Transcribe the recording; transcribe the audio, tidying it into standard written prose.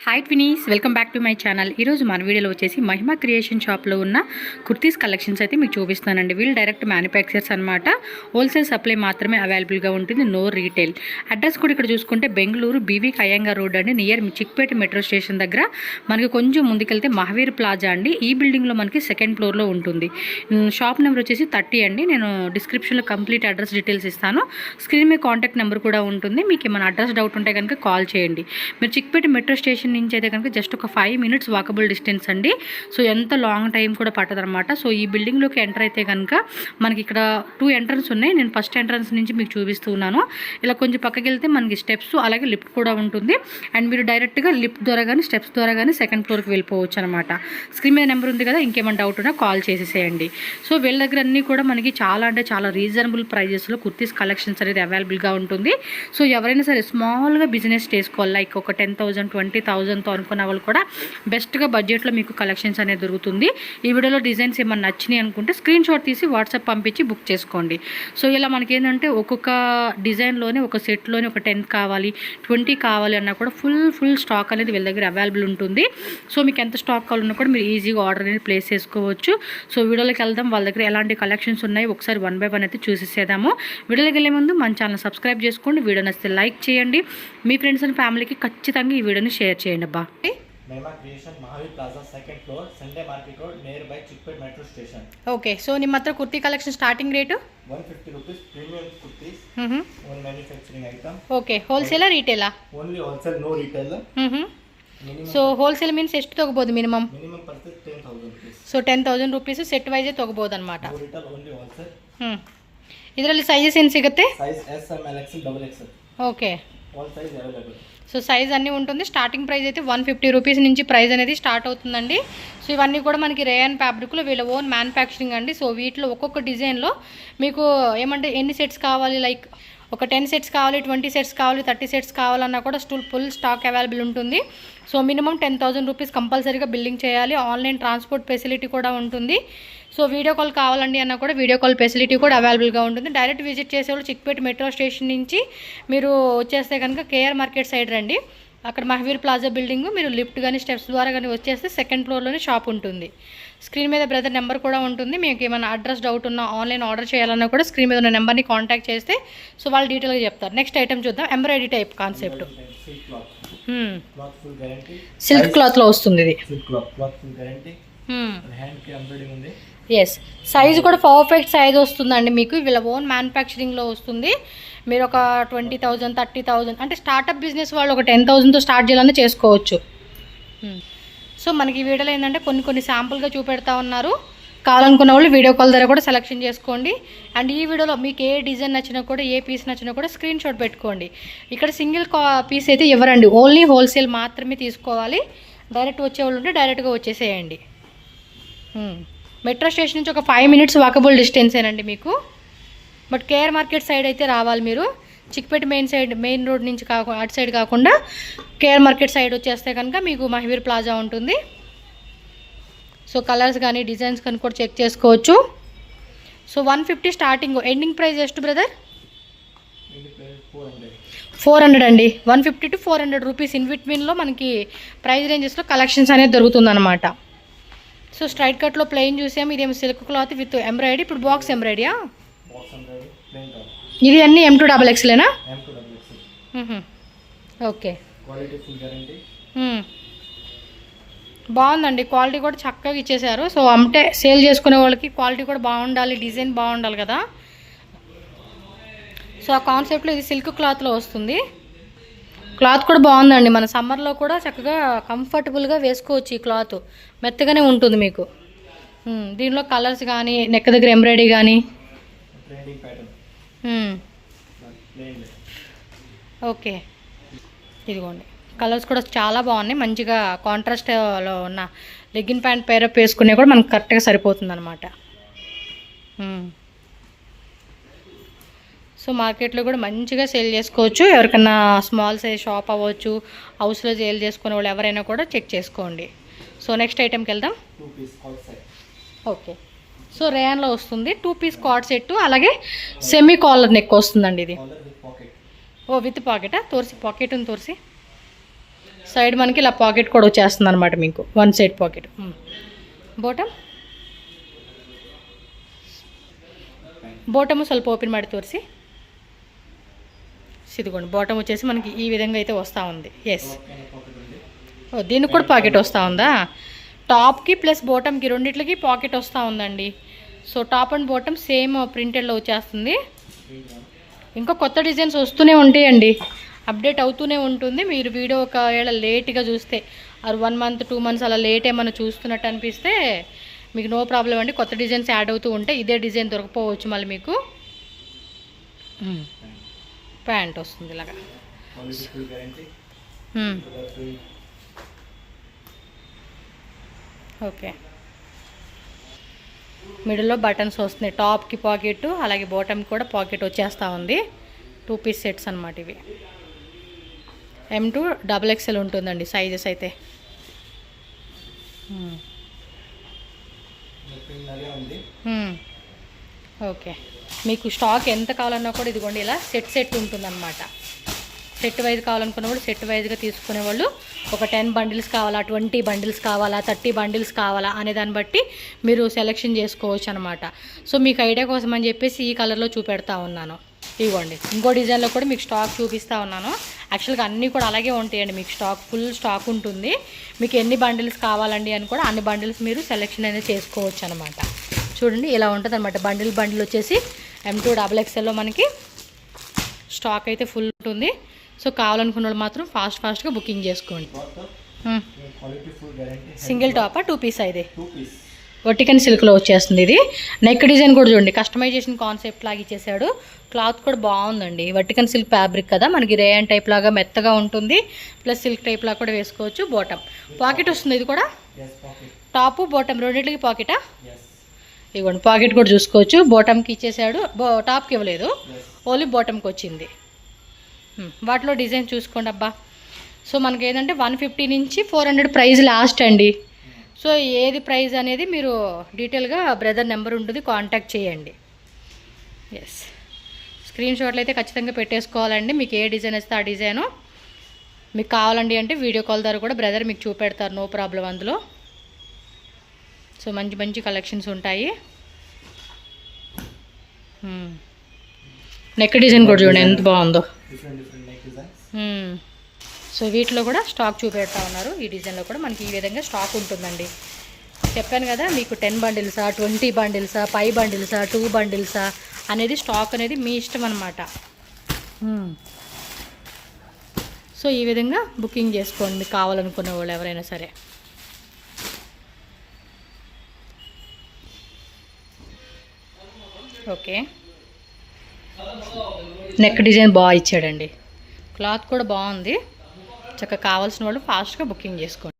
Hi twinnies, welcome back to my channel. ఈరోజు మన వీడియోలో వచ్చేసి మహిమా క్రియేషన్ షాప్లో ఉన్న కుర్తీస్ కలెక్షన్స్ అయితే మీకు చూపిస్తానండి. వీళ్ళు డైరెక్ట్ మ్యానుఫ్యాక్చర్స్ అనమాట. హోల్సేల్ సప్లై మాత్రమే అవైలబుల్గా ఉంటుంది, నో రీటైల్. అడ్రస్ కూడా ఇక్కడ చూసుకుంటే బెంగళూరు బీవీ కయ్యంగా రోడ్ అండి, నియర్ చిక్పేట మెట్రో స్టేషన్ దగ్గర. మనకి కొంచెం ముందుకెళ్తే మహావీర్ ప్లాజా అండి, ఈ బిల్డింగ్లో మనకి సెకండ్ ఫ్లోర్లో ఉంటుంది. షాప్ నెంబర్ వచ్చేసి 30 అండి. నేను డిస్క్రిప్షన్లో కంప్లీట్ అడ్రస్ డీటెయిల్స్ ఇస్తాను. స్క్రీన్ మీద కాంటాక్ట్ నెంబర్ కూడా ఉంటుంది. మీకు ఏమైనా అడ్రస్ డౌట్ ఉంటే కనుక కాల్ చేయండి. మీరు చిక్పేట మెట్రో స్టేషన్ నుంచి అయితే కనుక జస్ట్ ఒక 5 minutes వాకబుల్ డిస్టెన్స్ అండి. సో ఎంత లాంగ్ టైం కూడా పట్టదనమాట. సో ఈ బిల్డింగ్లోకి ఎంటర్ అయితే కనుక మనకి ఇక్కడ 2 ఎంట్రన్స్ ఉన్నాయి. నేను ఫస్ట్ ఎంట్రన్స్ నుంచి మీకు చూపిస్తున్నాను. ఇలా కొంచెం పక్కకి వెళ్తే మనకి స్టెప్స్ అలాగే లిఫ్ట్ కూడా ఉంటుంది. అండ్ మీరు డైరెక్ట్గా లిఫ్ట్ ద్వారా కానీ స్టెప్స్ ద్వారా కానీ సెకండ్ ఫ్లోర్కి వెళ్ళిపోవచ్చు అనమాట. స్క్రీన్ మీద నెంబర్ ఉంది కదా, ఇంకేమైనా డౌట్ ఉన్నా కాల్ చేసేసేయండి. సో వీళ్ళ దగ్గర అన్నీ కూడా మనకి చాలా అంటే చాలా రీజనబుల్ ప్రైజెస్లో కుర్తీస్ కలెక్షన్స్ అనేది అవైలబుల్గా ఉంటుంది. సో ఎవరైనా సరే స్మాల్గా బిజినెస్ చేసుకోవాలి, లైక్ ఒక 10,000 20,000తో అనుకున్న వాళ్ళు కూడా బెస్ట్గా బడ్జెట్లో మీకు కలెక్షన్స్ అనేది దొరుకుతుంది. ఈ వీడియోలో డిజైన్స్ ఏమన్నా నచ్చినాయి అనుకుంటే స్క్రీన్ షాట్ తీసి వాట్సాప్ పంపించి బుక్ చేసుకోండి. సో ఇలా మనకి ఏంటంటే ఒక్కొక్క డిజైన్లోనే ఒక సెట్లోనే ఒక 10 కావాలి 20 కావాలి అన్నా కూడా ఫుల్ స్టాక్ అనేది వీళ్ళ దగ్గర అవైలబుల్ ఉంటుంది. సో మీకు ఎంత స్టాక్ కావాలన్నా కూడా మీరు ఈజీగా ఆర్డర్ అనేది ప్లేస్ చేసుకోవచ్చు. సో వీడియోలోకి వెళ్దాం, వాళ్ళ దగ్గర ఎలాంటి కలెక్షన్స్ ఉన్నాయి ఒకసారి 1 by 1 అయితే చూసేసేద్దాము. వీడియోలోకి వెళ్ళే ముందు మన ఛానల్ సబ్స్క్రైబ్ చేసుకోండి, వీడియో నచ్చితే లైక్ చేయండి, మీ ఫ్రెండ్స్ అండ్ ఫ్యామిలీకి ఖచ్చితంగా ఈ వీడియోని షేర్ చేయండి అబ్బా. Mahima creation Mahaveer plaza second floor Sunday market road near by Chickpet metro station. Okay, so ನಿಮ್ಮ ಹತ್ರ kurti collection starting rate 150 rupees premium kurtis, one manufacturing item. Okay, wholesale retail? Only wholesale, no retail. So wholesale means ಎಷ್ಟು ತಗೋಬಹುದು minimum? Minimum purchase 10,000 rupees. So 10,000 rupees set wise ತಗೋಬಹುದು ಅನ್మాట. No retail, only wholesale. ಇದರಲ್ಲಿ sizes ಏನು ಸಿಗುತ್ತೆ? Size S, M, L, XL, double XL. Okay, All size available. So size అన్నీ ఉంటుంది. Starting price అయితే 150 రూపీస్ నుంచి ప్రైస్ అనేది స్టార్ట్ అవుతుందండి. సో ఇవన్నీ కూడా మనకి రేయన్ ఫ్యాబ్రిక్లో వీళ్ళ ఓన్ మ్యానుఫ్యాక్చరింగ్ అండి. సో వీటిలో ఒక్కొక్క డిజైన్లో మీకు ఏమంటే ఎన్ని సెట్స్ కావాలి, లైక్ ఒక 10 సెట్స్ కావాలి, 20 సెట్స్ కావాలి, 30 సెట్స్ కావాలన్నా కూడా ఫుల్ స్టాక్ అవైలబుల్ ఉంటుంది. సో మినిమం 10,000 రూపీస్ కంపల్సరీగా బిల్లింగ్ చేయాలి. ఆన్లైన్ ట్రాన్స్పోర్ట్ ఫెసిలిటీ కూడా ఉంటుంది. సో వీడియో కాల్ కావాలండి అన్న కూడా వీడియో కాల్ ఫెసిలిటీ కూడా అవైలబుల్గా ఉంటుంది. డైరెక్ట్ విజిట్ చేసేవాళ్ళు చిక్పేట మెట్రో స్టేషన్ నుంచి మీరు వచ్చేస్తే కనుక కేఆర్ మార్కెట్ సైడ్ రండి. అక్కడ మహావీర్ ప్లాజా బిల్డింగ్, మీరు లిఫ్ట్ కానీ స్టెప్స్ ద్వారా కానీ వచ్చేస్తే సెకండ్ ఫ్లోర్లోనే షాప్ ఉంటుంది. స్క్రీన్ మీద బ్రదర్ నెంబర్ కూడా ఉంటుంది. మీకు ఏమైనా అడ్రస్ డౌట్ ఉన్నా ఆన్లైన్ ఆర్డర్ చేయాలన్నా కూడా స్క్రీన్ మీద ఉన్న నెంబర్ని కాంటాక్ట్ చేస్తే సో వాళ్ళు డీటెయిల్గా చెప్తారు. నెక్స్ట్ ఐటమ్ చూద్దాం, ఎంబ్రాయిడరీ టైప్ కాన్సెప్ట్. సిల్క్ క్లాత్లో వస్తుంది ఇది. ఎస్, సైజ్ కూడా పర్ఫెక్ట్ సైజ్ వస్తుందండి మీకు. వీళ్ళ ఓన్ మ్యానుఫ్యాక్చరింగ్లో వస్తుంది. మీరు ఒక 20,000 30,000 అంటే స్టార్టప్ బిజినెస్ వాళ్ళు ఒక 10,000తో స్టార్ట్ చేయాలని చేసుకోవచ్చు. సో మనకి ఈ వీడియోలో ఏంటంటే కొన్ని శాంపుల్గా చూపెడతా ఉన్నారు. కావాలనుకున్న వాళ్ళు వీడియో కాల్ ద్వారా కూడా సెలెక్షన్ చేసుకోండి. అండ్ ఈ వీడియోలో మీకు ఏ డిజైన్ నచ్చినా కూడా ఏ పీస్ నచ్చినా కూడా స్క్రీన్ షాట్ పెట్టుకోండి. ఇక్కడ సింగిల్ పీస్ అయితే ఇవ్వరండి, ఓన్లీ హోల్సేల్ మాత్రమే తీసుకోవాలి. డైరెక్ట్ వచ్చేవాళ్ళు ఉంటే డైరెక్ట్గా వచ్చేసేయండి. మెట్రో స్టేషన్ నుంచి ఒక 5 minutes వాకబుల్ డిస్టెన్సేనండి మీకు. బట్ కేఆర్ మార్కెట్ సైడ్ అయితే రావాలి మీరు. చిక్పేట మెయిన్ రోడ్ నుంచి అటు సైడ్ కాకుండా కేఆర్ మార్కెట్ సైడ్ వచ్చేస్తే కనుక మీకు మహావీర్ ప్లాజా ఉంటుంది. సో కలర్స్ కానీ డిజైన్స్ కానీ కూడా చెక్ చేసుకోవచ్చు. సో 150 స్టార్టింగ్, ఎండింగ్ ప్రైస్ ಎಷ್ಟು బ్రదర్? 400 అండి. 150 to 400 రూపీస్ ఇన్ బిట్వీన్లో మనకి ప్రైస్ రేంజెస్లో కలెక్షన్స్ అనేది దొరుకుతుందన్నమాట. సో స్ట్రైట్ కట్లో ప్లెయిన్ చూసాము, ఇదేమో సిల్క్ క్లాత్ విత్ ఎంబ్రాయిడరీ. ఇప్పుడు బాక్స్ ఎంబ్రాయిడరీయా? ఇది అన్ని M2XXలేనా? ఓకే, బాగుందండి. క్వాలిటీ కూడా చక్కగా ఇచ్చేసారు. సో అంటే సేల్ చేసుకునే వాళ్ళకి క్వాలిటీ కూడా బాగుండాలి, డిజైన్ బాగుండాలి కదా. సో ఆ కాన్సెప్ట్లో ఇది సిల్క్ క్లాత్లో వస్తుంది. క్లాత్ కూడా బాగుందండి. మన సమ్మర్లో కూడా చక్కగా కంఫర్టబుల్గా వేసుకోవచ్చు. ఈ క్లాత్ మెత్తగానే ఉంటుంది మీకు. దీనిలో కలర్స్ కానీ నెక్ దగ్గర ఎంబ్రాయిడరీ కానీ. ఓకే, ఇదిగోండి కలర్స్ కూడా చాలా బాగున్నాయి. మంచిగా కాంట్రాస్ట్లో ఉన్న లెగ్గిన్ ప్యాంట్ పేరప్ వేసుకునే కూడా మనకు కరెక్ట్గా సరిపోతుంది అనమాట. సో మార్కెట్లో కూడా మంచిగా సేల్ చేసుకోవచ్చు. ఎవరికైనా స్మాల్ సైజ్ షాప్ అవ్వచ్చు, హౌస్లో సేల్ చేసుకునే వాళ్ళు ఎవరైనా కూడా చెక్ చేసుకోండి. సో నెక్స్ట్ ఐటెంకి వెళ్దాం. ఓకే, సో రేయాన్లో వస్తుంది 2 piece కార్డ్ సెట్, అలాగే సెమీ కాలర్ నెక్ వస్తుందండి ఇది. ఓ విత్ పాకెటా? తోరిసి పాకెట్ని తోరిసి. సైడ్ మనకి ఇలా పాకెట్ కూడా వచ్చేస్తుంది అనమాట మీకు, వన్ సైడ్ పాకెట్. బాటమ్ ಸ್ವಲ್ಪ ఓపెన్ ಮಾಡಿ ತೋರಿಸಿ. ఇదిగోండి బాటమ్ వచ్చేసి మనకి ఈ విధంగా అయితే వస్తూ ఉంది. ఎస్, దీనికి కూడా పాకెట్ వస్తూ ఉందా? టాప్కి ప్లస్ బాటమ్కి రెండిట్లకి పాకెట్ వస్తూ ఉందండి. So top and bottom same ప్రింటెడ్లో వచ్చేస్తుంది. ఇంకా కొత్త డిజైన్స్ వస్తూనే ఉంటాయండి, అప్డేట్ అవుతూనే ఉంటుంది. మీరు వీడియో ఒకవేళ లేట్గా చూస్తే, ఆర్ 1 month 2 months అలా లేట్ ఏమన్నా చూస్తున్నట్టు అనిపిస్తే మీకు నో ప్రాబ్లం అండి. కొత్త డిజైన్స్ యాడ్ అవుతూ ఉంటాయి. ఇదే డిజైన్ దొరకపోవచ్చు మళ్ళీ మీకు. ప్యాంట్ వస్తుంది ఇలాగా. ఓకే, మిడిల్లో బటన్స్ వస్తున్నాయి. టాప్కి పాకెట్, అలాగే బాటమ్కి కూడా పాకెట్ వచ్చేస్తూ ఉంది. 2 piece సెట్స్ అనమాట ఇవి. M to XXL ఉంటుందండి సైజెస్ అయితే. ఓకే, మీకు స్టాక్ ఎంత కావాలన్నా కూడా ఇదిగోండి ఇలా సెట్ ఉంటుందన్నమాట. సెట్ వైజ్ కావాలనుకున్న వాళ్ళు సెట్ వైజ్గా తీసుకునే వాళ్ళు ఒక 10 bundles కావాలా, 20 bundles కావాలా, 30 bundles కావాలా అనే దాన్ని బట్టి మీరు సెలెక్షన్ చేసుకోవచ్చు అనమాట. సో మీకు ఐడియా కోసం అని చెప్పేసి ఈ కలర్లో చూపెడతా ఉన్నాను. ఇవ్వండి, ఇంకో డిజైన్లో కూడా మీకు స్టాక్ చూపిస్తూ ఉన్నాను. యాక్చువల్గా అన్నీ కూడా అలాగే ఉంటాయండి, మీకు స్టాక్ ఫుల్ స్టాక్ ఉంటుంది. మీకు ఎన్ని బండిల్స్ కావాలండి అని కూడా అన్ని బండిల్స్ మీరు సెలెక్షన్ అనేది చేసుకోవచ్చు అనమాట. చూడండి ఇలా ఉంటుంది అనమాట. బండిల్ వచ్చేసి M to XXLలో మనకి స్టాక్ అయితే ఫుల్ ఉంటుంది. సో కావాలనుకున్న వాళ్ళు మాత్రం ఫాస్ట్గా బుకింగ్ చేసుకోండి. సింగిల్ టాపా 2 piece అయితే వర్టికన్ సిల్క్లో వచ్చేస్తుంది. ఇది నెక్ డిజైన్ కూడా చూడండి, కస్టమైజేషన్ కాన్సెప్ట్ లాగా ఇచ్చేసాడు. క్లాత్ కూడా బాగుందండి. వర్టికన్ సిల్క్ ఫ్యాబ్రిక్ కదా, మనకి రేయన్ టైప్ లాగా మెత్తగా ఉంటుంది. ప్లస్ సిల్క్ టైప్ లాగా కూడా వేసుకోవచ్చు. బాటమ్ పాకెట్ వస్తుంది. ఇది కూడా టాప్ బాటమ్ రెండింటికి పాకెటా? ఇవ్వండి, పాకెట్ కూడా చూసుకోవచ్చు. బాటమ్కి ఇచ్చేసాడు, టాప్కి ఇవ్వలేదు, ఓన్లీ బాటమ్కి వచ్చింది. వాటిలో డిజైన్ చూసుకోండి అబ్బా. సో మనకి ఏంటంటే 150 నుంచి 400 ప్రైస్ లాస్ట్ అండి. సో ఏది ప్రైస్ అనేది మీరు డీటెయిల్గా బ్రదర్ నెంబర్ ఉంటుంది, కాంటాక్ట్ చేయండి. ఎస్, స్క్రీన్ షాట్లు అయితే ఖచ్చితంగా పెట్టేసుకోవాలండి. మీకు ఏ డిజైన్ వస్తే ఆ డిజైను మీకు కావాలండి అంటే వీడియో కాల్ ద్వారా కూడా బ్రదర్ మీకు చూపెడతారు, నో ప్రాబ్లం అందులో. సో మంచి కలెక్షన్స్ ఉంటాయి. నెక్ డిజైన్ కూడా చూడండి ఎంత బాగుందో. సో వీటిలో కూడా స్టాక్ చూపెడతా ఉన్నారు. ఈ డిజైన్లో కూడా మనకి ఈ విధంగా స్టాక్ ఉంటుందండి. చెప్పాను కదా మీకు 10 bundles, 20 bundles, 5 bundles, 2 bundles అనేది స్టాక్ అనేది మీ ఇష్టం అనమాట. సో ఈ విధంగా బుకింగ్ చేసుకోండి మీకు కావాలనుకునే వాళ్ళు ఎవరైనా సరే. ఓకే, నెక్ డిజైన్ బాగా ఇచ్చాడండి. క్లాత్ కూడా బాగుంది. చక్కగా కావాల్సిన వాళ్ళు ఫాస్ట్గా బుకింగ్ చేసుకోండి.